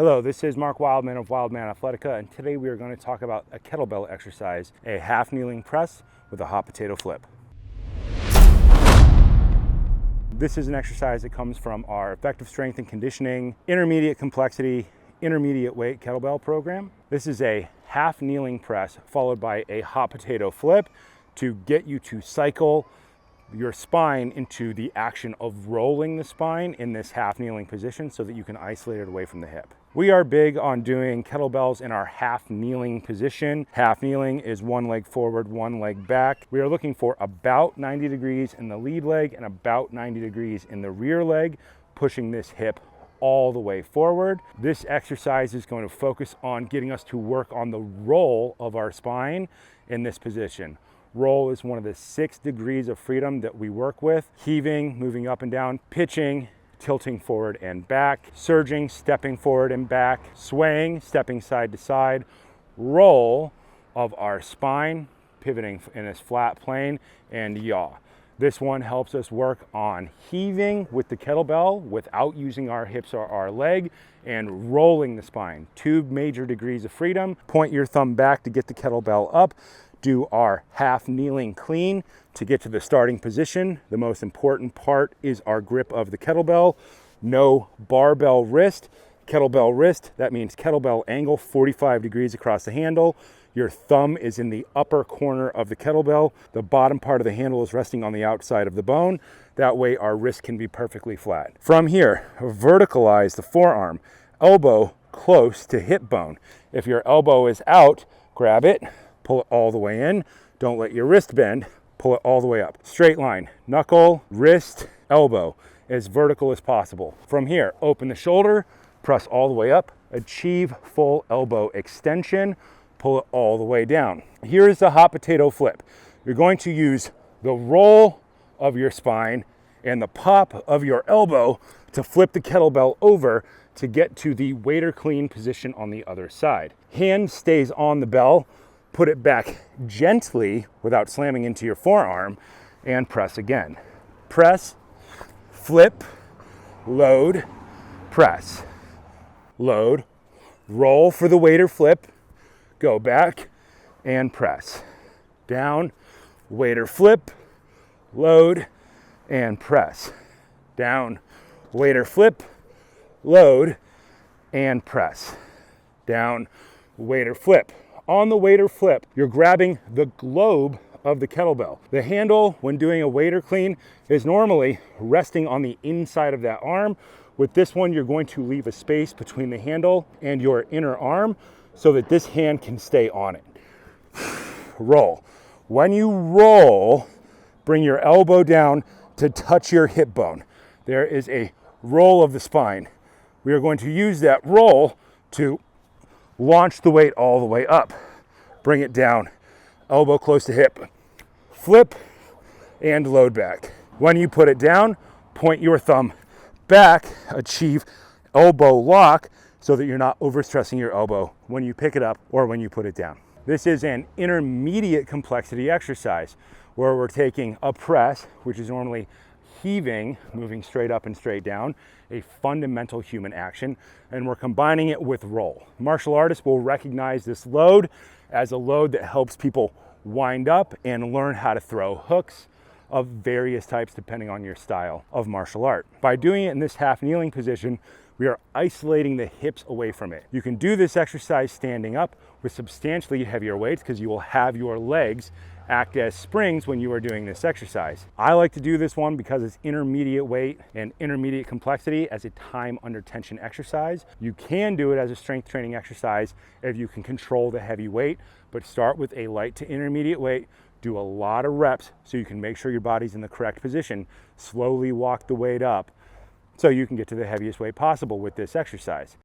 Hello, this is Mark Wildman of Wildman Athletica, and today we are going to talk about a kettlebell exercise, a half kneeling press with a hot potato flip. This is an exercise that comes from our effective strength and conditioning, intermediate complexity, intermediate weight kettlebell program. This is a half kneeling press followed by a hot potato flip to get you to cycle your spine into the action of rolling the spine in this half kneeling position so that you can isolate it away from the hip. We are big on doing kettlebells in our half kneeling position. Half kneeling is one leg forward, one leg back. We are looking for about 90 degrees in the lead leg and about 90 degrees in the rear leg, pushing this hip all the way forward. This exercise is going to focus on getting us to work on the roll of our spine in this position. Roll is one of the 6 degrees of freedom that we work with. Heaving, moving up and down, pitching, tilting forward and back, surging, stepping forward and back, swaying, stepping side to side, roll of our spine, pivoting in this flat plane, and yaw. This one helps us work on heaving with the kettlebell without using our hips or our leg, and rolling the spine. 2 major degrees of freedom. Point your thumb back to get the kettlebell up. Do our half kneeling clean to get to the starting position. The most important part is our grip of the kettlebell. No barbell wrist, kettlebell wrist. That means kettlebell angle 45 degrees across the handle. Your thumb is in the upper corner of the kettlebell. The bottom part of the handle is resting on the outside of the bone. That way our wrist can be perfectly flat. From here, verticalize the forearm, elbow close to hip bone. If your elbow is out, grab it, pull it all the way in. Don't let your wrist bend. Pull it all the way up. Straight line, knuckle, wrist, elbow, as vertical as possible. From here, open the shoulder, press all the way up, achieve full elbow extension, pull it all the way down. Here is the hot potato flip. You're going to use the roll of your spine and the pop of your elbow to flip the kettlebell over to get to the waiter clean position on the other side. Hand stays on the bell. Put it back gently without slamming into your forearm and press again. Press, flip, load, press, load, roll for the waiter flip, go back and press. Down, waiter flip, load, and press. Down, waiter flip, load, and press. Down, waiter flip. On the waiter flip, you're grabbing the globe of the kettlebell. The handle, when doing a waiter clean, is normally resting on the inside of that arm. With this one, you're going to leave a space between the handle and your inner arm so that this hand can stay on it. Roll. When you roll, bring your elbow down to touch your hip bone. There is a roll of the spine. We are going to use that roll to launch the weight all the way up. Bring it down, elbow close to hip. Flip and load back. When you put it down, point your thumb back, achieve elbow lock so that you're not overstressing your elbow when you pick it up or when you put it down. This is an intermediate complexity exercise where we're taking a press, which is normally heaving, moving straight up and straight down, a fundamental human action, and we're combining it with roll. Martial artists will recognize this load as a load that helps people wind up and learn how to throw hooks of various types depending on your style of martial art. By doing it in this half kneeling position, we are isolating the hips away from it. You can do this exercise standing up with substantially heavier weights because you will have your legs act as springs when you are doing this exercise. I like to do this one because it's intermediate weight and intermediate complexity as a time under tension exercise. You can do it as a strength training exercise if you can control the heavy weight, but start with a light to intermediate weight. Do a lot of reps so you can make sure your body's in the correct position. Slowly walk the weight up so you can get to the heaviest weight possible with this exercise.